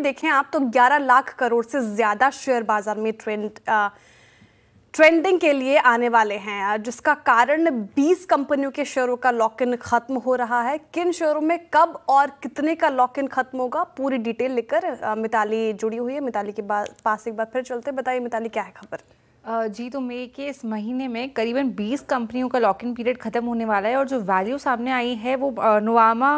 देखें आप तो 11 लाख करोड़ से ज़्यादा शेयर बाजार में ट्रेंडिंग के लिए आने वाले हैं, जिसका कारण 20 कंपनियों के शेयरों का लॉक इन खत्म हो रहा है। किन शेयरों में कब और कितने का लॉक इन खत्म होगा, पूरी डिटेल लेकर मिताली जुड़ी हुई है। मिताली के पास एक बार फिर चलते, बताइए मिताली क्या है खबर। जी, तो मई के इस महीने में करीबन 20 कंपनियों का लॉक इन पीरियड खत्म होने वाला है और जो वैल्यू सामने आई है वो नोवामा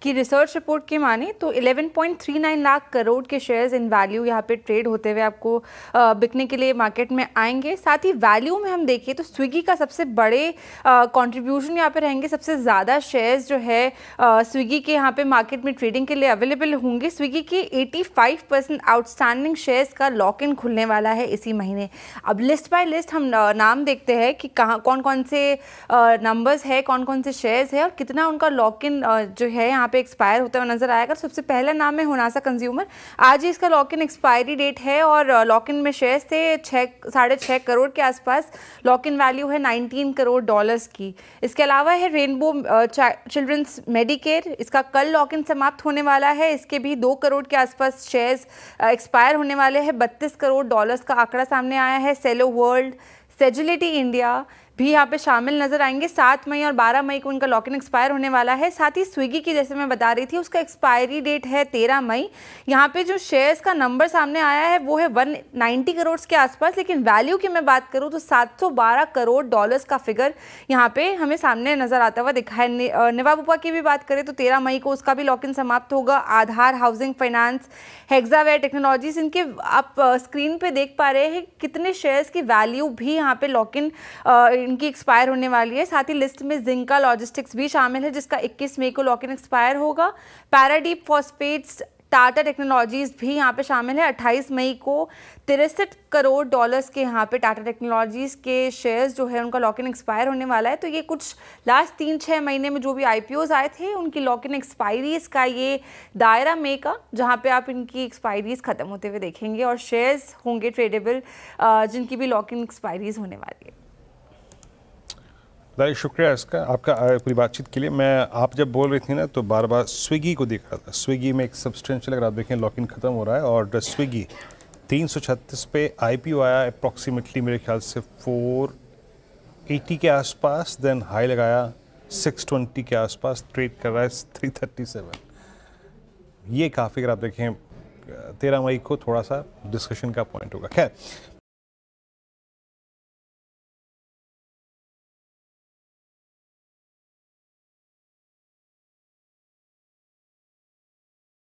की रिसर्च रिपोर्ट के माने तो 11.39 लाख करोड़ के शेयर्स इन वैल्यू यहाँ पे ट्रेड होते हुए आपको बिकने के लिए मार्केट में आएंगे। साथ ही वैल्यू में हम देखें तो स्विगी का सबसे बड़े कॉन्ट्रीब्यूशन यहाँ पे रहेंगे। सबसे ज़्यादा शेयर्स जो है स्विगी के यहाँ पे मार्केट में ट्रेडिंग के लिए अवेलेबल होंगे। स्विगी के 85% आउटस्टैंडिंग शेयर्स का लॉक इन खुलने वाला है इसी महीने। अब लिस्ट बाय लिस्ट हम नाम देखते हैं कि कहाँ कौन कौन से नंबर्स है, कौन कौन से शेयर्स है और कितना उनका लॉक इन जो है यहाँ पे एक्सपायर होता हुआ नजर आएगा। सबसे पहला नाम है हुनासा कंज्यूमर। आज ही इसका लॉक इन एक्सपायरी डेट है और लॉक इन में शेयर्स थे 6.5 करोड़ के आसपास। लॉक इन वैल्यू है 19 करोड़ डॉलर्स की। इसके अलावा है रेनबो चिल्ड्रंस मेडिकेयर। इसका कल लॉक इन समाप्त होने वाला है। इसके भी 2 करोड़ के आसपास शेयर्स एक्सपायर होने वाले हैं। 32 करोड़ डॉलर्स का आंकड़ा सामने आया है। सेलो वर्ल्ड, सेजिलिटी इंडिया भी यहाँ पे शामिल नजर आएंगे। 7 मई और 12 मई को उनका लॉक इन एक्सपायर होने वाला है। साथ ही स्विगी की, जैसे मैं बता रही थी, उसका एक्सपायरी डेट है 13 मई। यहाँ पे जो शेयर्स का नंबर सामने आया है वो है 190 करोड़ के आसपास, लेकिन वैल्यू की मैं बात करूँ तो 712 करोड़ डॉलर्स का फिगर यहाँ पे हमें सामने नजर आता हुआ दिखा है। निवाबुपा की भी बात करें तो 13 मई को उसका भी लॉक इन समाप्त होगा। आधार हाउसिंग फाइनेंस, हेक्सावेयर टेक्नोलॉजीज, इनके आप स्क्रीन पे देख पा रहे हैं कितने शेयर्स की वैल्यू भी यहाँ पे लॉक इन इनकी एक्सपायर होने वाली है। साथ ही लिस्ट में जिंका लॉजिस्टिक्स भी शामिल है जिसका 21 मई को लॉक इन एक्सपायर होगा। पैराडीप फॉस्फेट्स, टाटा टेक्नोलॉजीज भी यहाँ पे शामिल है। 28 मई को 63 करोड़ डॉलर्स के यहाँ पे टाटा टेक्नोलॉजीज के शेयर्स जो है उनका लॉक इन एक्सपायर होने वाला है। तो ये कुछ लास्ट 3-6 महीने में जो भी आईपीओज आए थे उनकी लॉक इन एक्सपायरीज का ये दायरा मई का, जहाँ पे आप इनकी एक्सपायरीज खत्म होते हुए देखेंगे और शेयर्स होंगे ट्रेडेबल जिनकी भी लॉक इन एक्सपायरीज होने वाली है। बहुत शुक्रिया इसका, आपका पूरी बातचीत के लिए। मैं आप जब बोल रही थी ना तो बार बार स्विगी को देख रहा था। स्विगी में एक सब्सटेंशियल, अगर आप देखें, लॉक इन खत्म हो रहा है और स्विगी 336 पे आईपीओ आया, अप्रॉक्सीमेटली मेरे ख्याल से 480 के आसपास, देन हाई लगाया 620 के आसपास, ट्रेड कर रहा है 337। ये काफ़ी, अगर आप देखें 13 मई को थोड़ा सा डिस्कशन का पॉइंट होगा। खैर